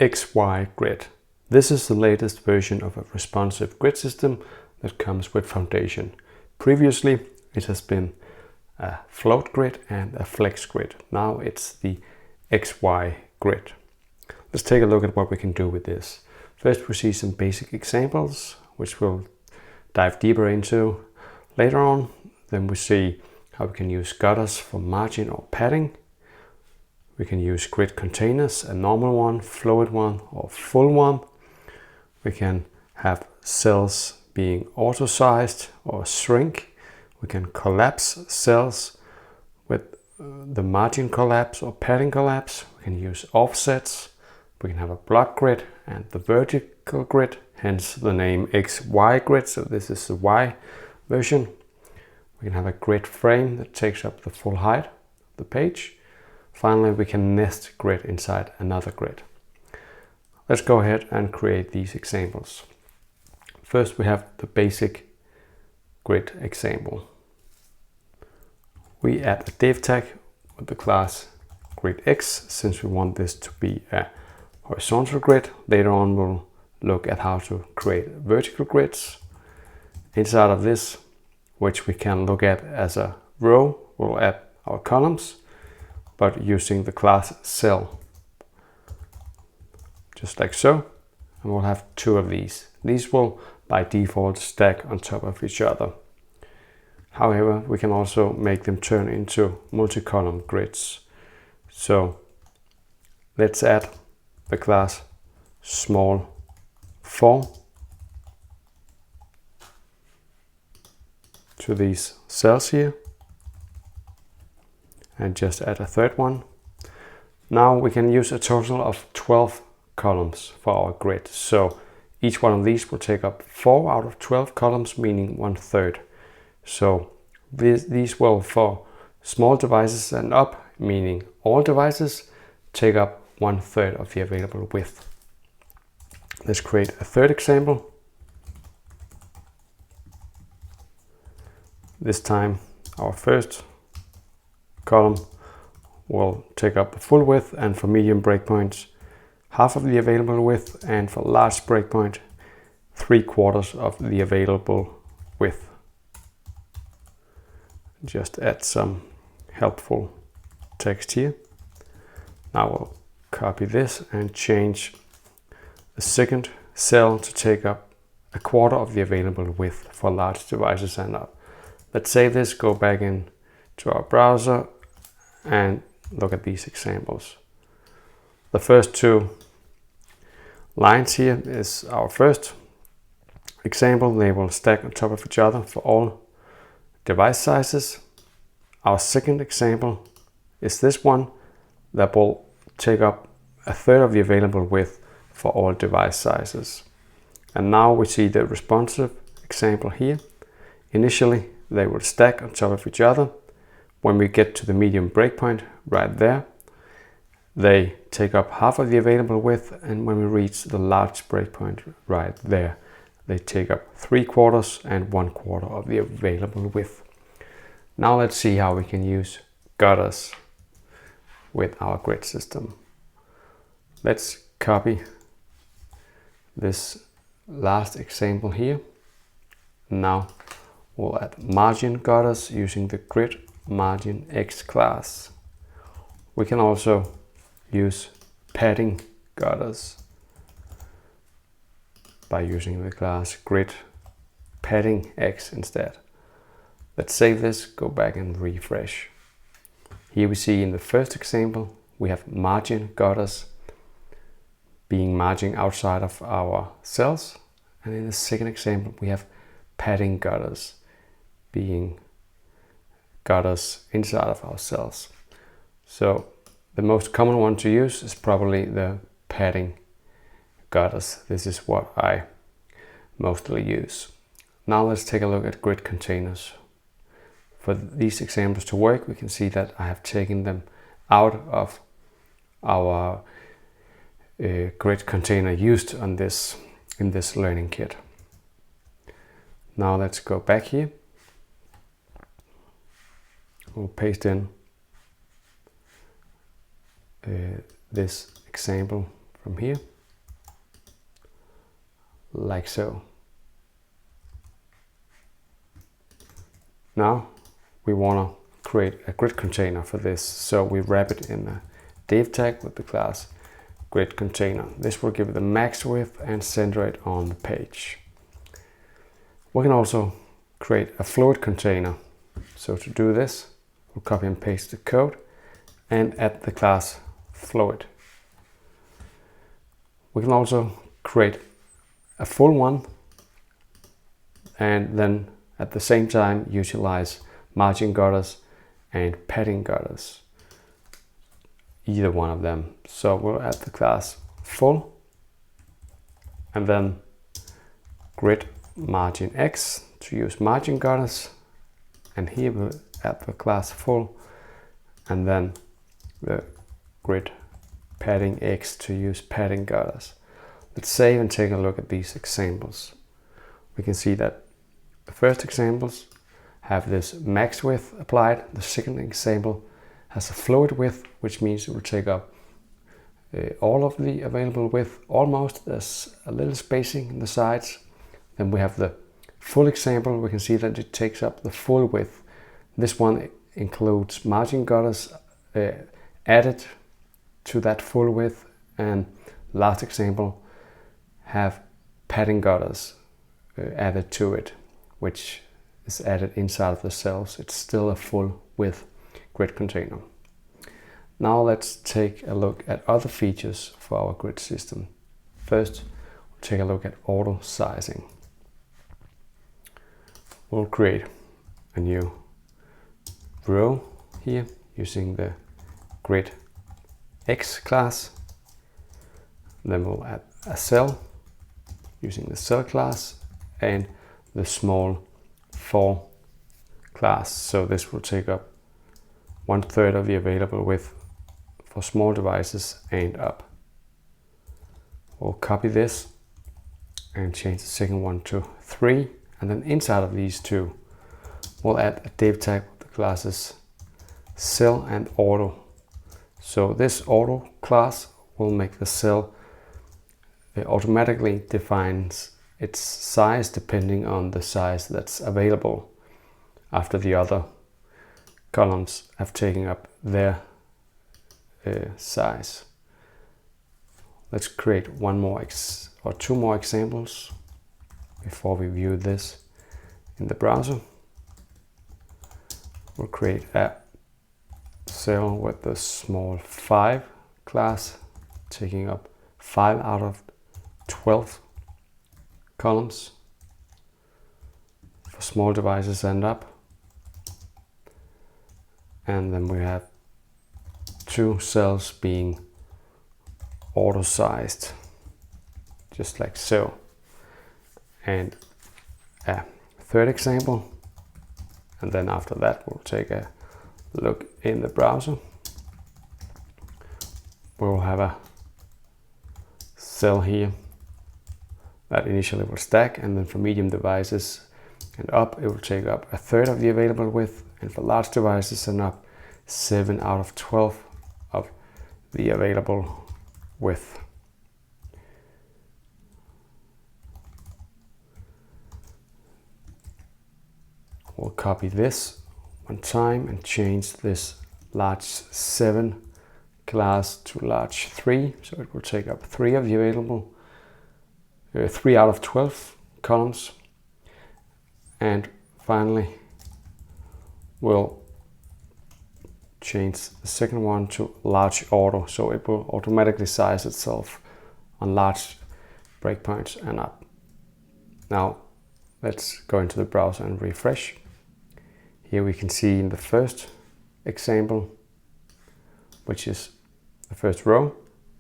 XY grid. This is the latest version of a responsive grid system that comes with Foundation. Previously, it has been a float grid and a flex grid. Now it's the XY grid. Let's take a look at what we can do with this. First, we see some basic examples, which we'll dive deeper into later on. Then we see how we can use gutters for margin or padding. We can use grid containers, a normal one, fluid one, or full one. We can have cells being auto-sized or shrink. We can collapse cells with the margin collapse or padding collapse. We can use offsets. We can have a block grid and the vertical grid, hence the name XY grid. So this is the Y version. We can have a grid frame that takes up the full height of the page. Finally, we can nest grid inside another grid. Let's go ahead and create these examples. First, we have the basic grid example. We add a div tag with the class gridX since we want this to be a horizontal grid. Later on, we'll look at how to create vertical grids. Inside of this, which we can look at as a row, we'll add our columns, but using the class cell, just like so. And we'll have two of these. These will by default stack on top of each other. However, we can also make them turn into multi-column grids. So let's add the class small 4 to these cells here, and just add a third one. Now we can use a total of 12 columns for our grid. So each one of these will take up 4 out of 12 columns, meaning 1/3. So these will, for small devices and up, meaning all devices, take up 1/3 of the available width. Let's create a third example. This time our first column will take up the full width, and for medium breakpoints, half of the available width, and for large breakpoint, 3/4 of the available width. Just add some helpful text here. Now we'll copy this and change the second cell to take up 1/4 of the available width for large devices and up. Let's save this, go back into our browser and look at these examples. The first two lines here is our first example. They will stack on top of each other for all device sizes. Our second example is this one that will take up 1/3 of the available width for all device sizes. And now we see the responsive example here. Initially, they will stack on top of each other. When we get to the medium breakpoint right there, they take up half of the available width, and when we reach the large breakpoint right there, they take up 3/4 and 1/4 of the available width. Now let's see how we can use gutters with our grid system. Let's copy this last example here. Now we'll add margin gutters using the grid margin X class. We can also use padding gutters by using the class grid padding X instead. Let's save this, go back and refresh. Here we see in the first example we have margin gutters being margin outside of our cells, and in the second example we have padding gutters being gutters inside of our cells. So the most common one to use is probably the padding gutters. This is what I mostly use. Now let's take a look at grid containers. For these examples to work, we can see that I have taken them out of our grid container used on this in this learning kit. Now let's go back here. We'll paste in this example from here. like so. Now we want to create a grid container for this, so we wrap it in a div tag with the class grid container. This will give it the max width and center it on the page. We can also create a fluid container. So to do this, we'll copy and paste the code and add the class fluid. We can also create a full one and then at the same time utilize margin gutters and padding gutters, either one of them. So we'll add the class full and then grid margin X to use margin gutters, and here we'll add the class full and then the grid padding X to use padding gutters. Let's save and take a look at these examples. We can see that the first examples have this max width applied. The second example has a fluid width, which means it will take up all of the available width almost. There's a little spacing in the sides. Then we have the full example. We can see that it takes up the full width. This one includes margin gutters added to that full width, and last example have padding gutters added to it, which is added inside of the cells. It's still a full width grid container. Now let's take a look at other features for our grid system. First, we'll take a look at auto sizing. We'll create a new row here using the grid X class. Then we'll add a cell using the cell class and the small for class. So this will take up 1/3 of the available width for small devices and up. We'll copy this and change the second one to 3, and then inside of these two we'll add a div tag with the classes cell and auto. So this auto class will make the cell automatically defines its size depending on the size that's available after the other columns have taken up their size. Let's create two more examples before we view this in the browser. We'll create a cell with the small 5 class taking up 5 out of 12 columns for small devices and up. And then we have 2 cells being auto-sized, just like so. And a third example, and then after that we'll take a look in the browser. We'll have a cell here that initially will stack, and then for medium devices and up it will take up 1/3 of the available width, and for large devices and up 7 out of 12 of the available width. We'll copy this one time and change this large 7 class to large 3, so it will take up 3 of the available 3 out of 12 columns. And finally we'll change the second one to large auto, so it will automatically size itself on large breakpoints and up. Now let's go into the browser and refresh. Here we can see in the first example, which is the first row,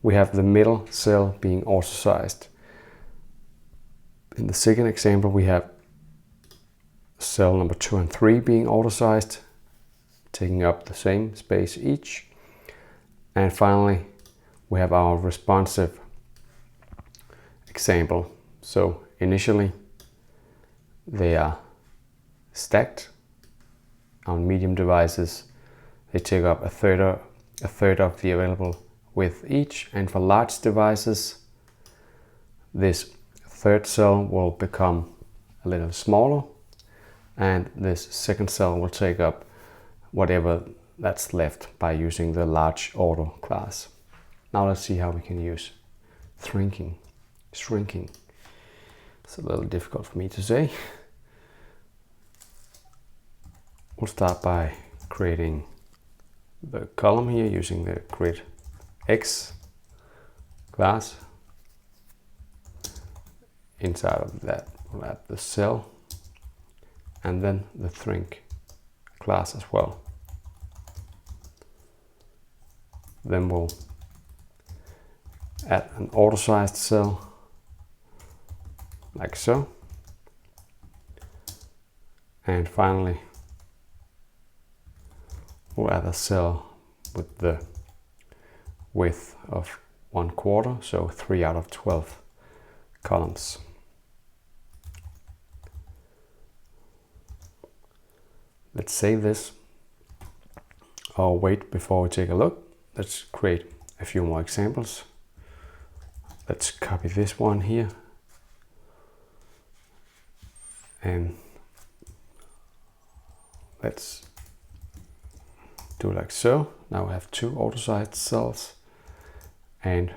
we have the middle cell being auto-sized. In the second example we have cell number 2 and 3 being auto-sized, taking up the same space each. And finally we have our responsive example. So initially they are stacked on medium devices. They take up a third of the available width each, and for large devices this third cell will become a little smaller, and this second cell will take up whatever that's left by using the large order class. Now let's see how we can use shrinking. It's a little difficult for me to say. We'll start by creating the column here using the grid X class. Inside of that we'll add the cell and then the shrink class as well. Then we'll add an auto-sized cell like so. And finally we'll add a cell with the width of 1/4, so 3 out of 12 columns. Let's save this. Or wait, before we take a look, let's create a few more examples. Let's copy this one here and let's do like so. Now we have 2 auto-sized cells and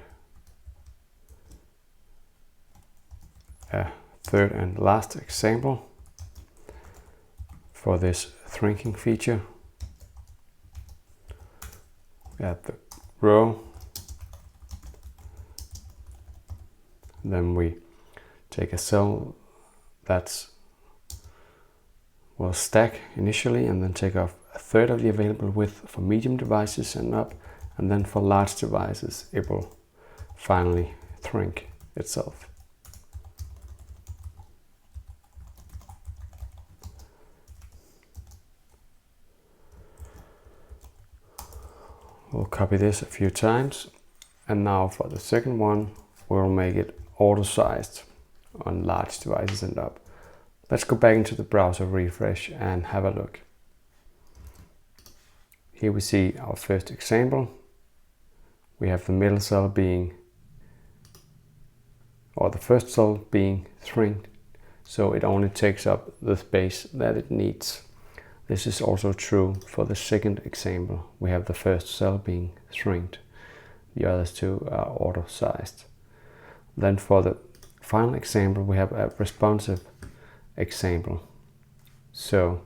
a third and last example for this shrinking feature. We add the row, then we take a cell that's will stack initially and then take off a third of the available width for medium devices and up, and then for large devices it will finally shrink itself. We'll copy this a few times, and now for the second one we'll make it auto-sized on large devices and up. Let's go back into the browser, refresh and have a look. Here we see our first example. We have the middle cell being, or the first cell being shrinked, so it only takes up the space that it needs. This is also true for the second example. We have the first cell being shrinked. The others 2 are auto-sized. Then for the final example we have a responsive example. So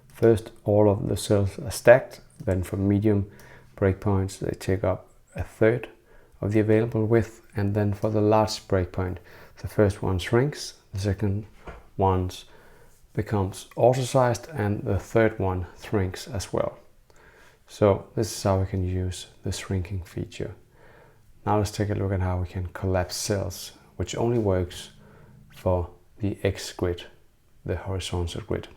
first all of the cells are stacked, then for medium breakpoints they take up a third of the available width, and then for the large breakpoint the first one shrinks, the second one becomes auto-sized, and the third one shrinks as well. So this is how we can use the shrinking feature. Now let's take a look at how we can collapse cells, which only works for the X grid, the horizontal grid.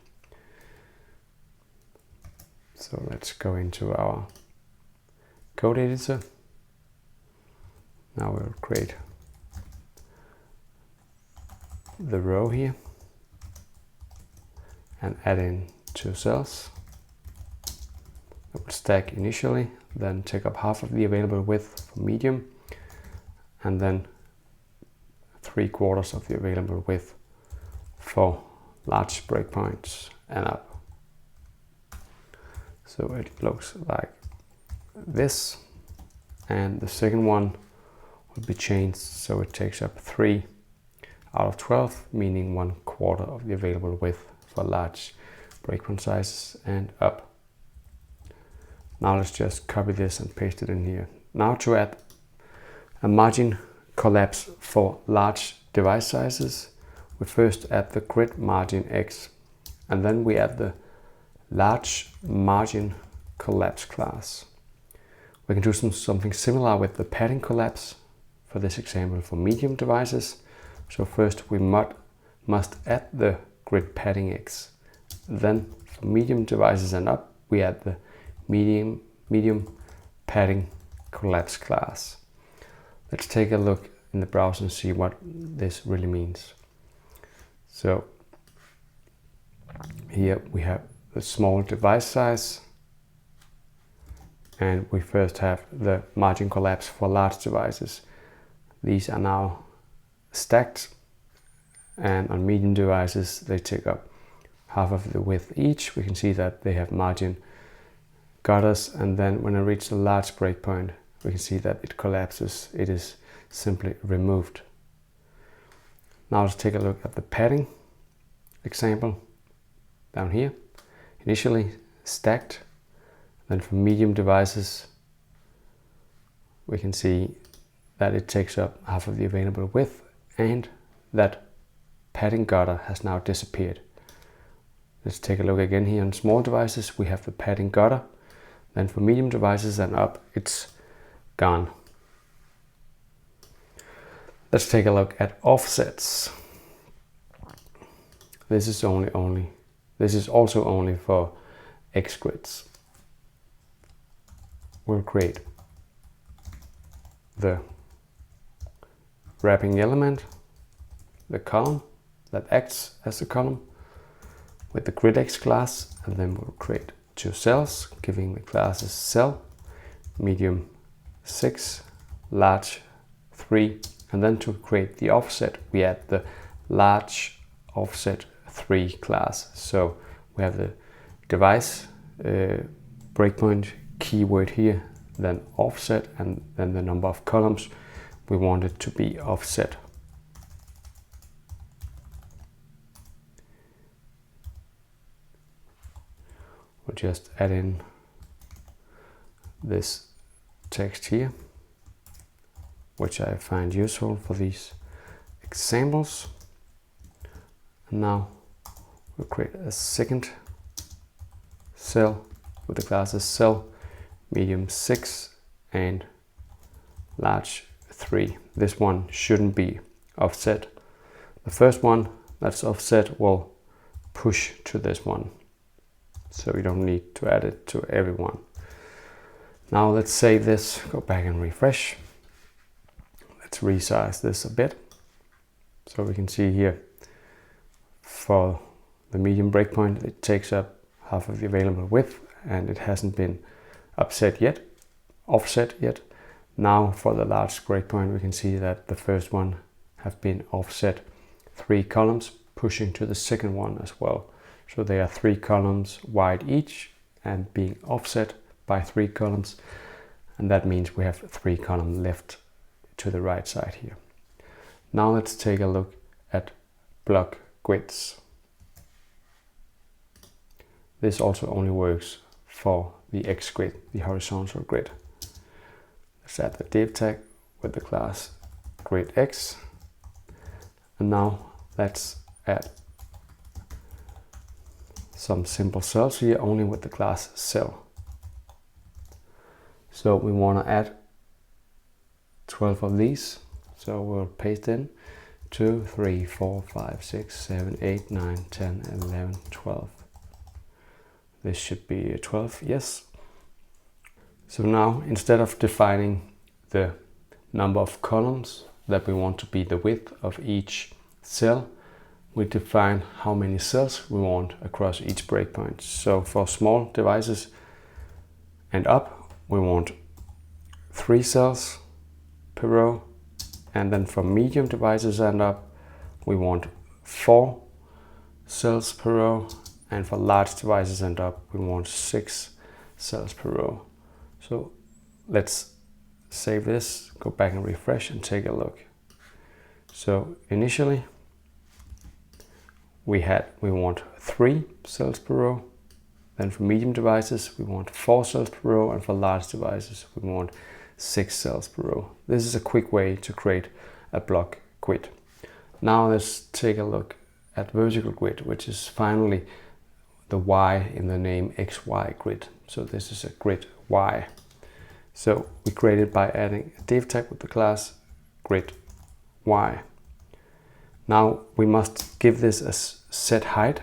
So let's go into our code editor. Now we'll create the row here and add in 2 cells. It will stack initially, then take up half of the available width for medium, and then 3/4 of the available width for large breakpoints and up. So it looks like this, and the second one will be changed so it takes up 3 out of 12, meaning 1/4 of the available width for large breakpoint sizes and up. Now let's just copy this and paste it in here. Now to add a margin collapse for large device sizes, we first add the grid margin X, and then we add the large margin collapse class. We can do something similar with the padding collapse for this example for medium devices. So first we must add the grid padding X. Then for medium devices and up we add the medium padding collapse class. Let's take a look in the browser and see what this really means. So here we have the small device size, and we first have the margin collapse for large devices. These are now stacked, and on medium devices they take up half of the width each. We can see that they have margin gutters, and then when I reach the large breakpoint, we can see that it collapses. It is simply removed. Now let's take a look at the padding example down here. Initially stacked, then for medium devices we can see that it takes up half of the available width, and that padding gutter has now disappeared. Let's take a look again here on small devices. We have the padding gutter, then for medium devices and up it's gone. Let's take a look at offsets. This is also only for X grids. We'll create the wrapping element, the column that acts as a column with the gridX class, and then we'll create 2 cells, giving the classes cell, medium 6, large 3, and then to create the offset we add the large offset 3 class. So we have the device breakpoint keyword here, then offset, and then the number of columns we want it to be offset. We'll just add in this text here, which I find useful for these examples. And now we'll create a second cell with the classes cell, medium 6, and large 3. This one shouldn't be offset. The first one that's offset will push to this one, so we don't need to add it to everyone. Now let's save this, go back and refresh. Let's resize this a bit. So we can see here for the medium breakpoint it takes up half of the available width, and it hasn't been offset yet. Now for the large breakpoint we can see that the first one have been offset 3 columns, pushing to the second one as well. So they are 3 columns wide each and being offset by 3 columns, and that means we have 3 columns left to the right side here. Now let's take a look at block grids. This also only works for the X grid, the horizontal grid. Let's add the div tag with the class gridX, and now let's add some simple cells here only with the class cell. So we want to add 12 of these, so we'll paste in 2, 3, 4, 5, 6, 7, 8, 9, 10, 11, 12. This should be 12, yes. So now instead of defining the number of columns that we want to be the width of each cell, we define how many cells we want across each breakpoint. So for small devices and up, we want 3 cells per row, and then for medium devices and up, we want 4 cells per row, and for large devices and up, we want 6 cells per row. So let's save this, go back and refresh and take a look. So initially we want 3 cells per row, then for medium devices we want 4 cells per row, and for large devices we want 6 cells per row. This is a quick way to create a block grid. Now let's take a look at vertical grid, which is finally the Y in the name XY grid. So this is a grid Y. So we create it by adding a div tag with the class grid Y. Now we must give this a set height.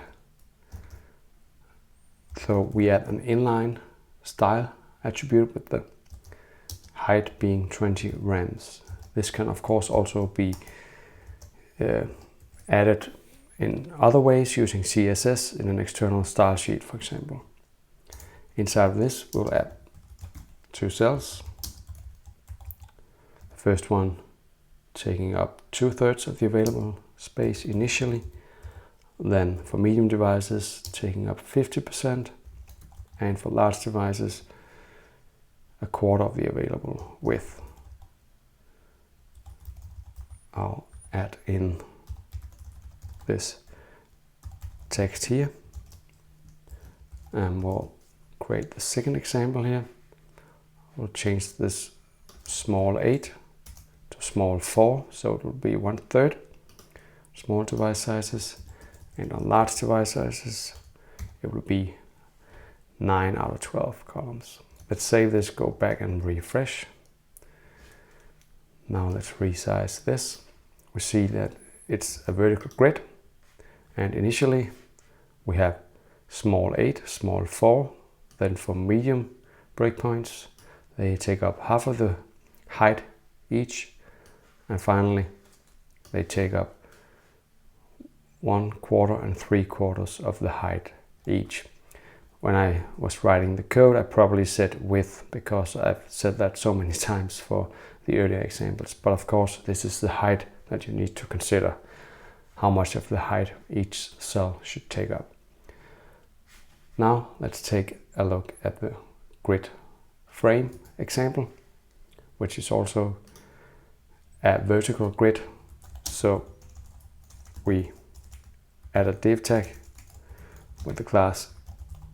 So we add an inline style attribute with the height being 20 rands. This can of course also be added in other ways using CSS in an external style sheet, for example. Inside of this we'll add 2 cells. The first one taking up 2/3 of the available space initially. Then for medium devices, taking up 50%, and for large devices, 1/4 of the available width. I'll add in this text here, and we'll create the second example here. We'll change this small 8 to small 4, so it will be 1/3 small device sizes, and on large device sizes it will be 9 out of 12 columns. Let's save this, go back and refresh. Now let's resize this. We see that it's a vertical grid, and initially we have small 8, small 4, then for medium breakpoints they take up half of the height each, and finally they take up 1/4 and 3/4 of the height each. When I was writing the code, I probably said width because I've said that so many times for the earlier examples, but of course this is the height that you need to consider, how much of the height each cell should take up. Now let's take a look at the grid frame example, which is also a vertical grid. So we add a div tag with the class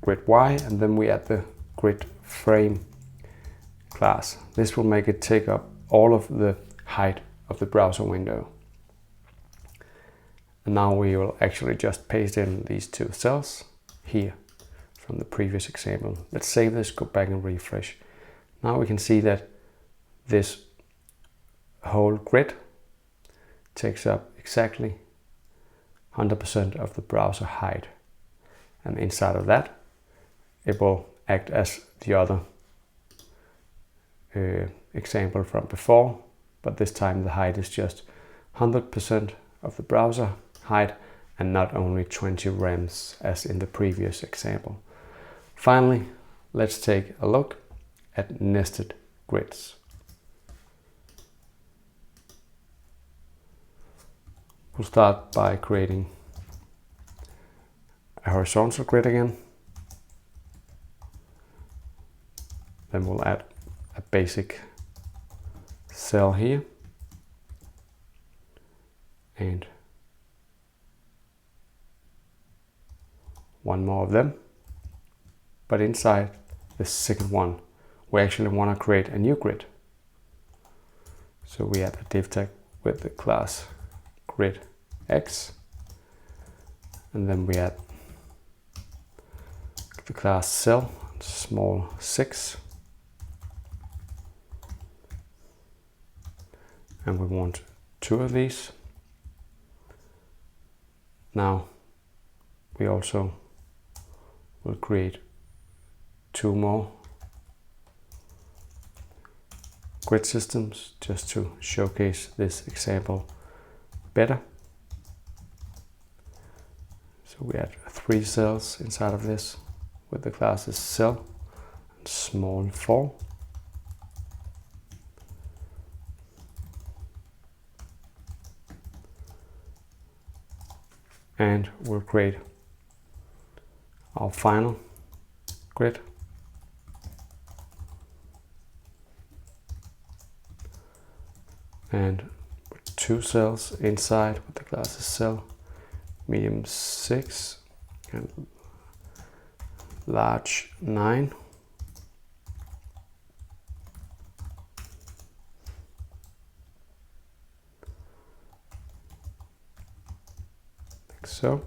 grid Y, and then we add the grid frame class. This will make it take up all of the height of the browser window. And now we will actually just paste in these 2 cells here from the previous example. Let's save this, go back and refresh. Now we can see that this whole grid takes up exactly 100% of the browser height. And inside of that, it will act as the other example from before, but this time the height is just 100% of the browser height and not only 20 rems as in the previous example. Finally, let's take a look at nested grids. We'll start by creating a horizontal grid again. Then we'll add a basic cell here and one more of them. But inside the second one, we actually want to create a new grid. So we add a div tag with the class grid X, and then we add the class cell small 6, and we want 2 of these. Now we also will create 2 more grid systems just to showcase this example better. So we add 3 cells inside of this with the classes cell and small 4. And we'll create our final grid. And 2 cells inside with the classes cell medium 6 and large 9. Like so.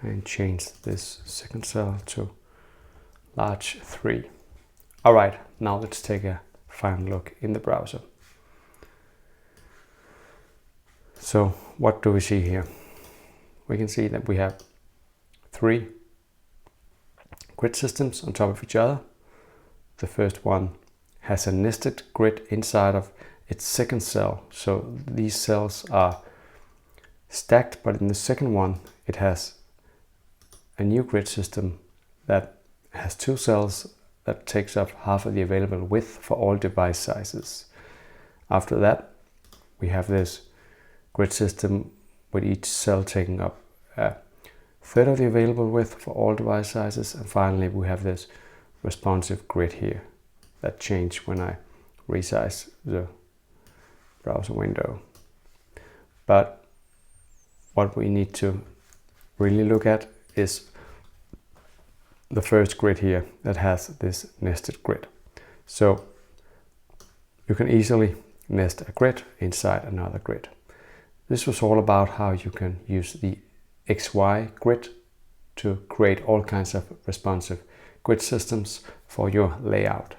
And change this second cell to large 3. Alright, now let's take a final look in the browser. So what do we see here? We can see that we have 3 grid systems on top of each other. The first one has a nested grid inside of its second cell. So these cells are stacked, but in the second one it has a new grid system that has 2 cells that takes up half of the available width for all device sizes. After that, we have this grid system with each cell taking up a third of the available width for all device sizes. And finally, we have this responsive grid here that change when I resize the browser window. But what we need to really look at is the first grid here that has this nested grid. So you can easily nest a grid inside another grid. This was all about how you can use the XY grid to create all kinds of responsive grid systems for your layout.